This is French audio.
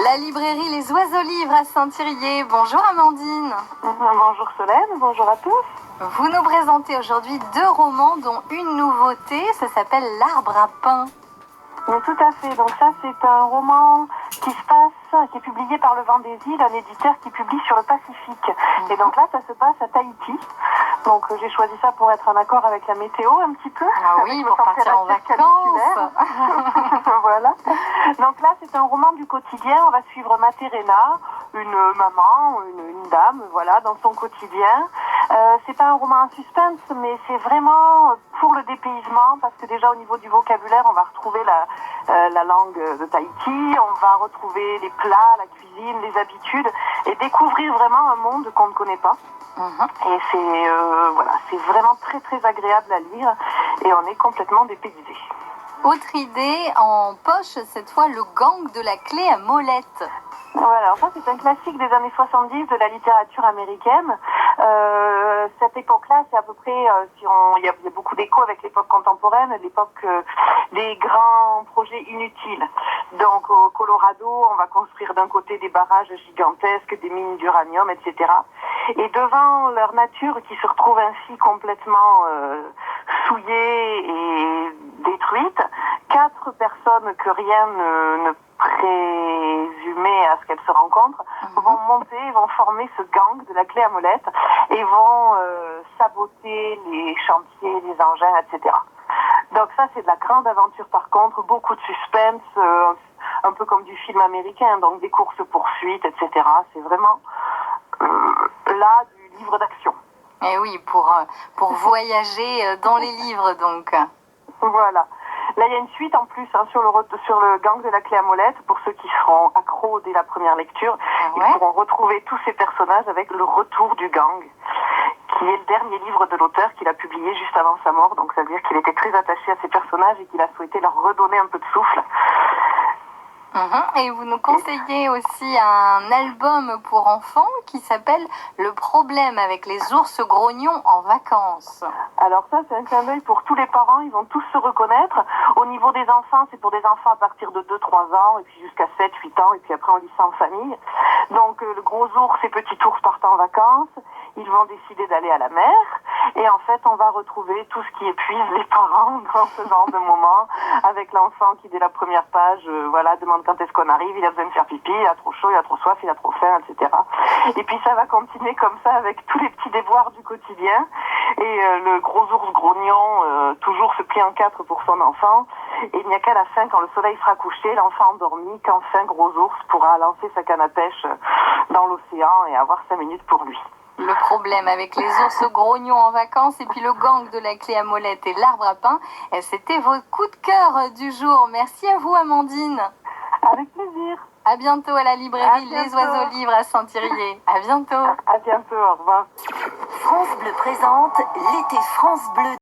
La librairie Les Oiseaux Livres à Saint-Thirier. Bonjour Amandine. Bonjour Solène, bonjour à tous. Vous nous présentez aujourd'hui 2 romans dont une nouveauté, ça s'appelle L'Arbre à pain. Oui, tout à fait. Donc ça, c'est un roman qui est publié par Le Vent des Îles, un éditeur qui publie sur le Pacifique. Et donc là, ça se passe à Tahiti. Donc j'ai choisi ça pour être en accord avec la météo un petit peu. Ah oui, pour partir en vacances. Voilà. Donc là, c'est un roman du quotidien. On va suivre Materena, une maman, une dame, voilà, dans son quotidien. C'est pas un roman en suspense, mais c'est vraiment pour le dépaysement, parce que déjà au niveau du vocabulaire, on va retrouver la langue de Tahiti, on va retrouver les plats, la cuisine, les habitudes, et découvrir vraiment un monde qu'on ne connaît pas. Et c'est vraiment très très agréable à lire, et on est complètement dépaysé. Autre idée en poche, cette fois le gang de la clé à molette. Voilà, alors ça c'est un classique des années 70 de la littérature américaine. Cette époque-là, c'est à peu près, il y a beaucoup d'écho avec l'époque contemporaine, l'époque des grands projets inutiles. Donc au Colorado, on va construire d'un côté des barrages gigantesques, des mines d'uranium, etc. Et devant leur nature qui se retrouve ainsi complètement souillée et détruite, 4 personnes que rien ne présumait à ce qu'elles se rencontrent vont monter, vont former ce gang de la clé à molette et vont saboter les chantiers, les engins, etc. Donc ça, c'est de la grande aventure par contre, beaucoup de suspense, un peu comme du film américain, donc des courses-poursuites, etc. C'est vraiment là du livre d'action. Et oui, pour voyager dans les livres donc. Voilà. Là, il y a une suite en plus sur le gang de la clé à molette. Pour ceux qui seront accros dès la première lecture, ils pourront retrouver tous ces personnages avec le retour du gang, qui est le dernier livre de l'auteur qu'il a publié juste avant sa mort. Donc ça veut dire qu'il était très attaché à ces personnages et qu'il a souhaité leur redonner un peu de souffle. Et vous nous conseillez aussi un album pour enfants qui s'appelle Le problème avec les ours grognons en vacances. Alors ça, c'est un clin d'œil pour tous les parents, ils vont tous se reconnaître. Au niveau des enfants, c'est pour des enfants à partir de 2-3 ans, et puis jusqu'à 7-8 ans, et puis après on lit ça en famille. Donc le gros ours et petit ours partent en vacances, ils vont décider d'aller à la mer, et en fait on va retrouver tout ce qui épuise les parents dans ce genre de moment, avec l'enfant qui dès la première page, demande quand est-ce qu'on arrive, il a besoin de faire pipi, il a trop chaud, il a trop soif, il a trop faim, etc. Et puis ça va continuer comme ça avec tous les petits déboires du quotidien. Et le gros ours grognon toujours se plie en 4 pour son enfant. Et il n'y a qu'à la fin, quand le soleil sera couché, l'enfant endormi, qu'enfin gros ours pourra lancer sa canne à pêche dans l'océan et avoir 5 minutes pour lui. Le problème avec les ours grognons en vacances et puis le gang de la clé à molette et l'arbre à pain, c'était vos coups de cœur du jour. Merci à vous Amandine. Avec plaisir. À bientôt à la librairie Les Oiseaux Livres à Saint-Thirier. À bientôt. À bientôt, au revoir. France Bleu présente l'été France Bleu.